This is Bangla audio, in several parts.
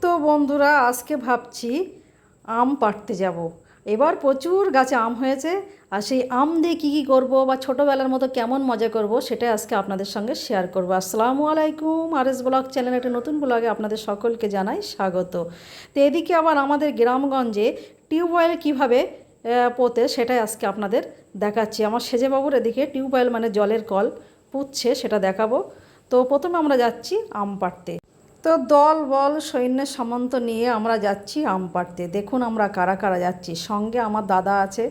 তো বন্ধুরা আজকে ভাবছি আম পাড়তে যাব। এবার প্রচুর গাছে আম হয়েছে, আর সেই আম দিয়ে কী কী করবো বা ছোটোবেলার মতো কেমন মজা করব সেটাই আজকে আপনাদের সঙ্গে শেয়ার করব। আসসালামু আলাইকুম, আরএস ব্লগ চ্যানেল একটা নতুন ব্লগে আপনাদের সকলকে জানাই স্বাগত। তো এদিকে আবার আমাদের গ্রামগঞ্জে টিউবওয়েল কীভাবে পোতে সেটাই আজকে আপনাদের দেখাচ্ছি। আমার সেজেবাবুর এদিকে টিউবওয়েল মানে জলের কল পুঁতছে, সেটা দেখাবো। তো প্রথমে আমরা যাচ্ছি আম পাড়তে। তো দল বল সৈন্যের সামন্ত নিয়ে আমরা যাচ্ছি আম পাড়তে। দেখুন আমরা কারা কারা যাচ্ছি। সঙ্গে আমার দাদা আছে,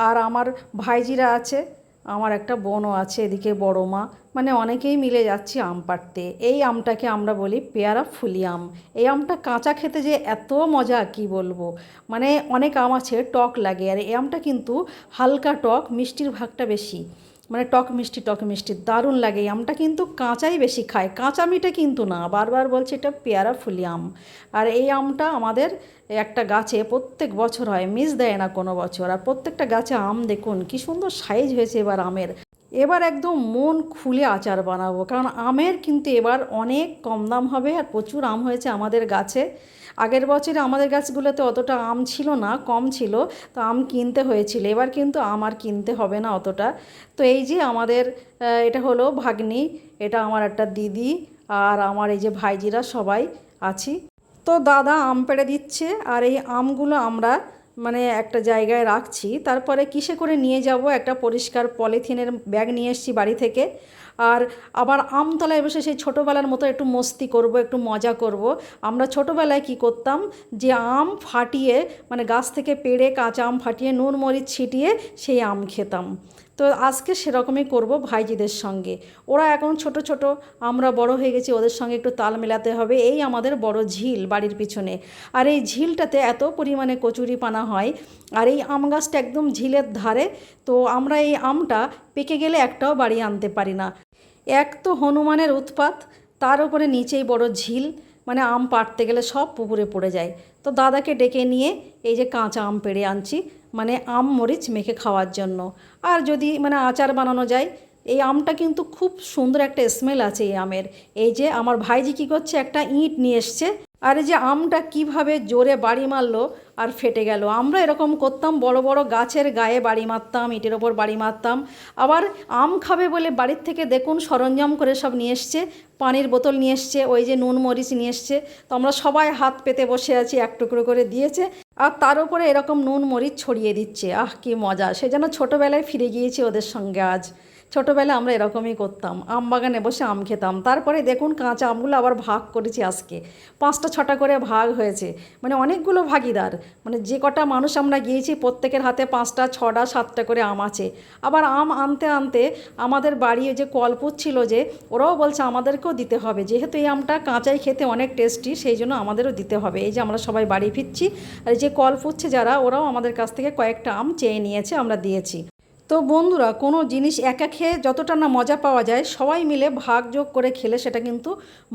আর আমার ভাইজিরা আছে, আমার একটা বোনও আছে, এদিকে বড় মা, মানে অনেকেই মিলে যাচ্ছি আম পাড়তে। এই আমটাকে আমরা বলি পেয়ারা ফুলি আম। এই আমটা কাঁচা খেতে যে এত মজা কি বলবো, মানে অনেক আম আছে টক লাগে, আর এই আমটা কিন্তু হালকা টক, মিষ্টির ভাগটা বেশি, মানে টক মিষ্টি দারুণ লাগে। এই আমটা কিন্তু কাঁচাই বেশি খায়, কাঁচা মিঠে কিন্তু না, বারবার বলছি এটা পেয়ারা ফুলি আম। আর এই আমটা আমাদের একটা গাছে প্রত্যেক বছর হয়, মিস দেয় না কোনো বছর। আর প্রত্যেকটা গাছে আম দেখুন কি সুন্দর সাইজ হয়েছে এবার আমের। এবার একদম মন খুলে আচার বানাবো, কারণ আমের কিন্তু এবার অনেক কম দাম হবে, আর প্রচুর আম হয়েছে আমাদের গাছে। আগের বছরে আমাদের গাছগুলোতে অতটা আম ছিল না, কম ছিল, তো আম কিনতে হয়েছিল। এবার কিন্তু আম আর কিনতে হবে না অতটা। তো এই যে আমাদের এটা হলো ভাগ্নি, এটা আমার একটা দিদি, আর আমার এই যে ভাইজিরা সবাই আছি। তো দাদা আম পেড়ে দিচ্ছে, আর এই আমগুলো আমরা মানে একটা জায়গায় রাখছি। তারপরে কিসে করে নিয়ে যাব, একটা পরিষ্কার পলিথিনের ব্যাগ নিয়ে এসেছি বাড়ি থেকে। আর আবার আমতলায় বসে সেই ছোটোবেলার মতো একটু মস্তি করব, একটু মজা করব। আমরা ছোটোবেলায় কি করতাম, যে আম ফাটিয়ে মানে গাছ থেকে পেড়ে কাঁচা আম ফাটিয়ে নুন মরিচ ছিটিয়ে সেই আম খেতাম। তো আজকে সেরকমই করব ভাইজিদের সঙ্গে। ওরা এখন ছোট ছোট, আমরা বড় হয়ে গেছি, ওদের সঙ্গে একটু তাল মেলাতে হবে। এই আমাদের বড় ঝিল বাড়ির পিছনে, আর এই ঝিলটাতে এত পরিমাণে কচুরি পানা হয়, আর এই আম গাছটা একদম ঝিলের ধারে। তো আমরা এই আমটা পেকে গেলে একটাও বাড়ি আনতে পারি না। এক তো হনুমানের উৎপাত, তার উপরে নিচেই বড় ঝিল, মানে আম পাড়তে গেলে সব পুকুরে পড়ে যায়। তো দাদাকে ডেকে নিয়ে এই যে কাঁচা আম পেড়ে আনছি, মানে আম মরিচ মেখে খাওয়ার জন্য। আর যদি মানে আচার বানানো যায়। এই আমটা কিন্তু খুব সুন্দর একটা স্মেল আছে এই আমের। এই যে আমার ভাইজি কী করছে, একটা ইঁট নিয়ে এসছে, আর এই যে আমটা কিভাবে জোরে বাড়ি মারলো আর ফেটে গেল। আমরা এরকম করতাম, বড় বড় গাছের গায়ে বাড়ি মারতাম, ইটের ওপর বাড়ি মারতাম। আবার আম খাবে বলে বাড়ির থেকে দেখুন সরঞ্জাম করে সব নিয়ে এসছে, পানির বোতল নিয়ে এসছে, ওই যে নুন মরিচ নিয়ে এসছে। তো আমরা সবাই হাত পেতে বসে আছি, এক টুকরো করে দিয়েছে, আর তার উপরে এরকম নুন মরিচ ছড়িয়ে দিচ্ছে। আহ কি মজা, সে যেন ছোটোবেলায় ফিরে গিয়েছি ওদের সঙ্গে আজ। ছোটোবেলায় আমরা এরকমই করতাম, আম বাগানে বসে আম খেতাম। তারপরে দেখুন কাঁচা আমগুলো আবার ভাগ করেছি আজকে, 5টা 6টা করে ভাগ হয়েছে, মানে অনেকগুলো ভাগিদার। মানে যে কটা মানুষ আমরা গিয়েছি প্রত্যেকের হাতে 5টা 6টা 7টা করে আম আছে। আবার আম আনতে আনতে আমাদের বাড়ি যে কলপুত ছিল, যে ওরাও বলছে আমাদেরকেও দিতে হবে, যেহেতু এই আমটা কাঁচাই খেতে অনেক টেস্টি, সেই জন্য আমাদেরও দিতে হবে। এই যে আমরা সবাই বাড়ি ফিরছি, আর যে কল পুচ্ছে যারা, ওরাও আমাদের কাছ থেকে কয়েকটা আম চেয়ে নিয়েছে, আমরা দিয়েছি। তো বন্ধুরা, কোনো জিনিস একা খেয়ে যতটা না মজা পাওয়া যায়, সবাই মিলে ভাগযোগ করে খেলে সেটা কিন্তু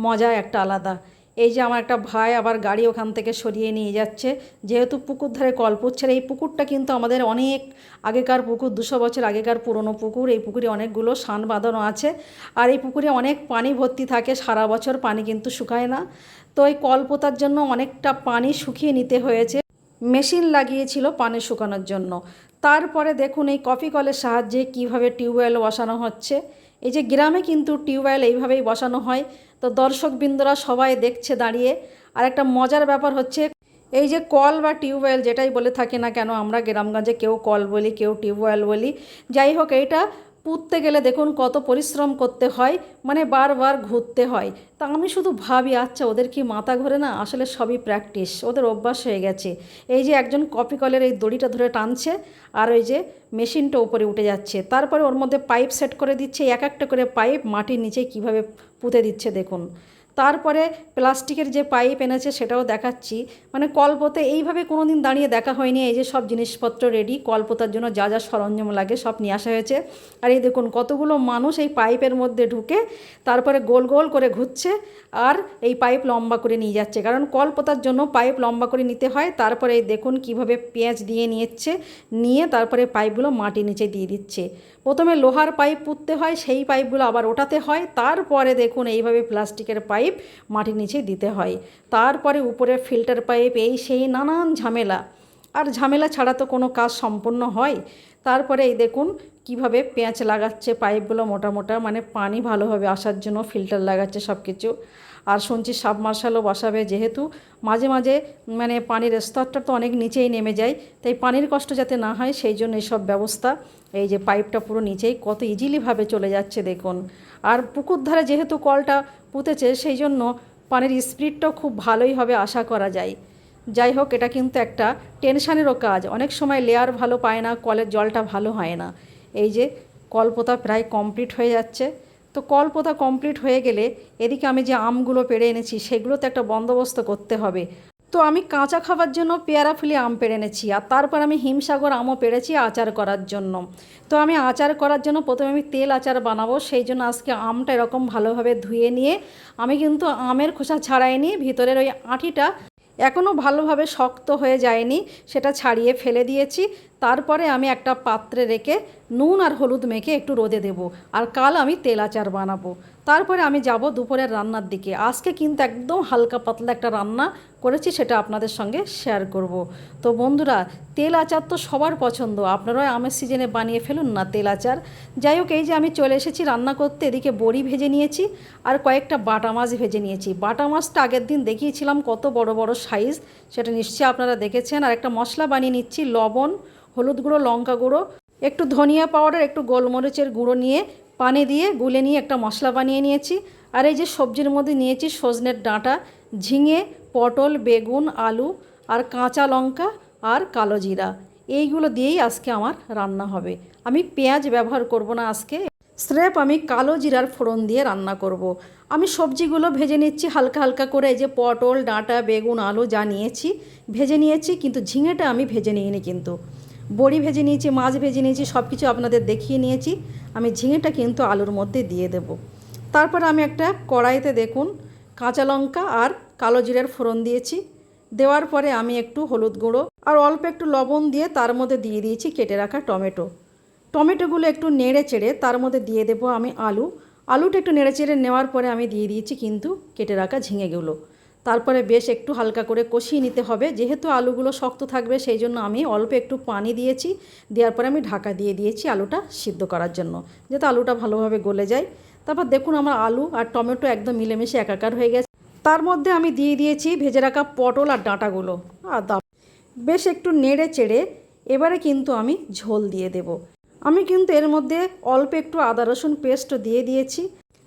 মজা একটা আলাদা। এই যে আমার একটা ভাই আবার গাড়ি ওখান থেকে সরিয়ে নিয়ে যাচ্ছে, যেহেতু পুকুর ধারে কল পুচ্ছে। এই পুকুরটা কিন্তু আমাদের অনেক আগেকার পুকুর, 200 বছর আগেকার পুরনো পুকুর। এই পুকুরে অনেকগুলো সান বাঁধানো আছে, আর এই পুকুরে অনেক পানি ভর্তি থাকে, সারা বছর পানি কিন্তু শুকায় না। তো এই কল পোতার জন্য অনেকটা পানি শুকিয়ে নিতে হয়েছে, মেশিন লাগিয়েছিল পানি শুকানোর জন্য। তারপরে দেখুন এই কফি কলের সাহায্যে কিভাবে টিউবওয়েল বসানো হচ্ছে। এই যে গ্রামে কিন্তু টিউবওয়েল এইভাবেই বসানো হয়। তো দর্শকবৃন্দরা সবাই দেখছে দাঁড়িয়ে। আর একটা মজার ব্যাপার হচ্ছে, এই যে কল বা টিউবওয়েল যেটাই বলে থাকি না কেন, আমরা গ্রামগঞ্জে কেউ কল বলি, কেউ টিউবওয়েল বলি, যাই হোক, এইটা পুঁততে গেলে দেখুন কত পরিশ্রম করতে হয়, মানে বারবার ঘুরতে হয়। তা আমি শুধু ভাবি, আচ্ছা ওদের কি মাথা ঘোরে না? আসলে সবই প্র্যাকটিস, ওদের অভ্যাস হয়ে গেছে। এই যে একজন কপি কলের এই দড়িটা ধরে টানছে, আর ওই যে মেশিনটা উপরে উঠে যাচ্ছে, তারপরে ওর মধ্যে পাইপ সেট করে দিচ্ছে, এক একটা করে পাইপ মাটির নিচে কিভাবে পুঁতে দিচ্ছে দেখুন। তারপরে প্লাস্টিকের যে পাইপ এনেছে সেটাও দেখাচ্ছি। মানে কলপোতে এইভাবে কোনো দিন দাঁড়িয়ে দেখা হয়নি। এই যে সব জিনিসপত্র রেডি, কলপোতার জন্য যা যা সরঞ্জাম লাগে সব নিয়ে আসা হয়েছে। আর এই দেখুন কতগুলো মানুষ এই পাইপের মধ্যে ঢুকে তারপরে গোল গোল করে ঘুরছে, আর এই পাইপ লম্বা করে নিয়ে যাচ্ছে, কারণ কলপোতার জন্য পাইপ লম্বা করে নিতে হয়। তারপরে এই দেখুন কীভাবে পেঁয়াজ দিয়ে নিচ্ছে, নিয়ে তারপরে পাইপগুলো মাটির নিচে দিয়ে দিচ্ছে। প্রথমে লোহার পাইপ পুঁততে হয়, সেই পাইপগুলো আবার ওঠাতে হয়, তারপরে দেখুন এইভাবে প্লাস্টিকের পাইপ পাইপ মাটির নিচে দিতে হয়, তারপরে উপরে ফিল্টার পাইপ, এই সেই নানান ঝামেলা। আর ঝামেলা ছাড়া তো কোনো কাজ সম্পূর্ণ হয়। তারপরে এই দেখুন কিভাবে পেঁয়াজ লাগাচ্ছে, পাইপগুলো মোটা মোটা, মানে পানি ভালোভাবে আসার জন্য ফিল্টার লাগাচ্ছে সব কিছু। আর শুনছি সাবমার্শালও বসাবে, যেহেতু মাঝে মাঝে মানে পানির স্তরটা তো অনেক নিচেই নেমে যায়, তাই পানির কষ্ট যাতে না হয় সেই জন্য এইসব ব্যবস্থা। এই যে পাইপটা পুরো নিচেই কত ইজিলিভাবে চলে যাচ্ছে দেখুন। আর পুকুর ধারে যেহেতু কলটা পুঁতেছে সেই জন্য পানির স্পিডটাও খুব ভালোই হবে আশা করা যায়। যাই হোক, এটা কিন্তু একটা টেনশানেরও কাজ, অনেক সময় লেয়ার ভালো পায় না, কলের জলটা ভালো হয় না। এই যে কল পোঁতা প্রায় কমপ্লিট হয়ে যাচ্ছে। তো কল পোঁতা কমপ্লিট হয়ে গেলে এদিকে আমি যে আমগুলো পেড়ে এনেছি সেগুলো তো একটা বন্দোবস্ত করতে হবে। তো আমি কাঁচা খাবার জন্য পেয়ারা ফুলি আম পেড়ে এনেছি, আর তারপর আমি হিমসাগর আমও পেড়েছি আচার করার জন্য। তো আমি আচার করার জন্য প্রথমে আমি তেল আচার বানাবো, সেই জন্য আজকে আমটা এরকম ভালোভাবে ধুয়ে নিয়ে আমি কিন্তু আমের খোসা ছাড়াইনি, ভিতরের ওই আঁটিটা এখনও ভালোভাবে শক্ত হয়ে যায়নি, সেটা ছাড়িয়ে ফেলে দিয়েছি। তারপরে আমি একটা পাত্রে রেখে নুন আর হলুদ মেখে একটু রোদে দেব, আর কাল আমি তেল আচার বানাবো। তারপরে আমি যাব দুপুরের রান্নার দিকে। আজকে কিন্তু একদম হালকা পাতলা একটা রান্না করেছি, সেটা আপনাদের সঙ্গে শেয়ার করব। তো বন্ধুরা, তেল আচার তো সবার পছন্দ, আপনারাও আমের সিজনে বানিয়ে ফেলুন না তেল আচার। যাই হোক, এই যে আমি চলে এসেছি রান্না করতে। এদিকে বড়ি ভেজে নিয়েছি আর কয়েকটা বাটা মাছ ভেজে নিয়েছি। বাটা মাছটা আগের দিন দেখিয়েছিলাম কত বড় বড় সাইজ, সেটা নিশ্চয়ই আপনারা দেখেছেন। আর একটা মশলা বানিয়ে নিচ্ছি, লবণ, হলুদ গুঁড়ো, লঙ্কা গুঁড়ো, একটু ধনিয়া পাউডার, একটু গোলমরিচের গুঁড়ো নিয়ে পানি দিয়ে গুলে নিয়ে একটা মশলা বানিয়ে নিয়েছি। আর এই যে সবজির মধ্যে নিয়েছি সজনের ডাঁটা, ঝিঙে, পটল, বেগুন, আলু আর কাঁচা লঙ্কা আর কালো জিরা, এইগুলো দিয়েই আজকে আমার রান্না হবে। আমি পেঁয়াজ ব্যবহার করব না আজকে, স্রেফ আমি কালো জিরার ফোড়ন দিয়ে রান্না করব। আমি সবজিগুলো ভেজে নিচ্ছি হালকা হালকা করে। এই যে পটল, ডাঁটা, বেগুন, আলু যা নিয়েছি ভেজে নিয়েছি, কিন্তু ঝিঙেটা আমি ভেজে নিইনি। কিন্তু বড়ি ভেজে নিয়েছি, মাছ ভেজে নিয়েছি, সব কিছু আপনাদের দেখিয়ে নিয়েছি। আমি ঝিঙেটা কিন্তু আলুর মধ্যে দিয়ে দেব। তারপর আমি একটা কড়াইতে দেখুন কাঁচা লঙ্কা আর কালো জিরার ফোড়ন দিয়েছি। দেওয়ার পরে আমি একটু হলুদ গুঁড়ো আর অল্প একটু লবণ দিয়ে তার মধ্যে দিয়ে দিয়েছি কেটে রাখা টমেটো। টমেটোগুলো একটু নেড়ে চেড়ে তার মধ্যে দিয়ে দেবো আমি আলুটা একটু নেড়ে চেড়ে নেওয়ার পরে আমি দিয়ে দিয়েছি কিন্তু কেটে রাখা ঝিঙেগুলো। তারপরে বেশ একটু হালকা করে কষিয়ে নিতে হবে, যেহেতু আলুগুলো শক্ত থাকবে সেই জন্য আমি অল্প একটু পানি দিয়েছি। দেওয়ার পরে আমি ঢাকা দিয়ে দিয়েছি আলুটা সিদ্ধ করার জন্য, যাতে আলুটা ভালোভাবে গলে যায়। তারপর দেখুন আমার আলু আর টমেটো একদম মিলেমিশে একাকার হয়ে গেছে। তার মধ্যে আমি দিয়ে দিয়েছি ভেজে রাখা পটল আর ডাঁটাগুলো, আর বেশ একটু নেড়ে চেড়ে এবারে কিন্তু আমি ঝোল দিয়ে দেব। আমি কিন্তু এর মধ্যে অল্প একটু আদা রসুন পেস্ট দিয়ে দিয়েছি।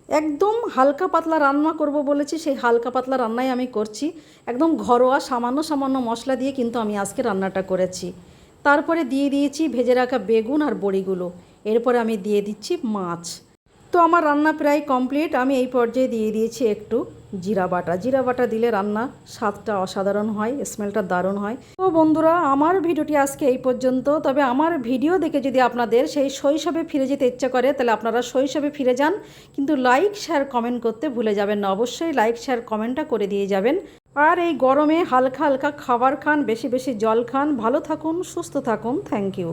একদম হালকা পাতলা রান্না করব বলেছি, সেই হালকা পাতলা রান্নাই আমি করছি। একদম ঘরোয়া সামান্য সামান্য মশলা দিয়ে কিন্তু আমি আজকে রান্নাটা করেছি। তারপরে দিয়ে দিয়েছি ভেজে রাখা বেগুন আর বড়িগুলো। এরপরে আমি দিয়ে দিচ্ছি মাছ। তো আমার রান্না প্রায় কমপ্লিট। আমি এই পর্যায়ে দিয়ে দিয়েছি একটু জিরা বাটা দিলে রান্না স্বাদটা অসাধারণ হয়, স্মেলটা দারুণ হয়। তো বন্ধুরা, আমার ভিডিওটি আজকে এই পর্যন্ত। তবে আমার ভিডিও দেখে যদি আপনাদের সেই শৈশবে ফিরে যেতে ইচ্ছা করে তাহলে আপনারা শৈশবে ফিরে যান, কিন্তু লাইক শেয়ার কমেন্ট করতে ভুলে যাবেন না। অবশ্যই লাইক শেয়ার কমেন্টটা করে দিয়ে যাবেন। আর এই গরমে হালকা হালকা খাবার খান, বেশি বেশি জল খান। ভালো থাকুন, সুস্থ থাকুন। Thank you.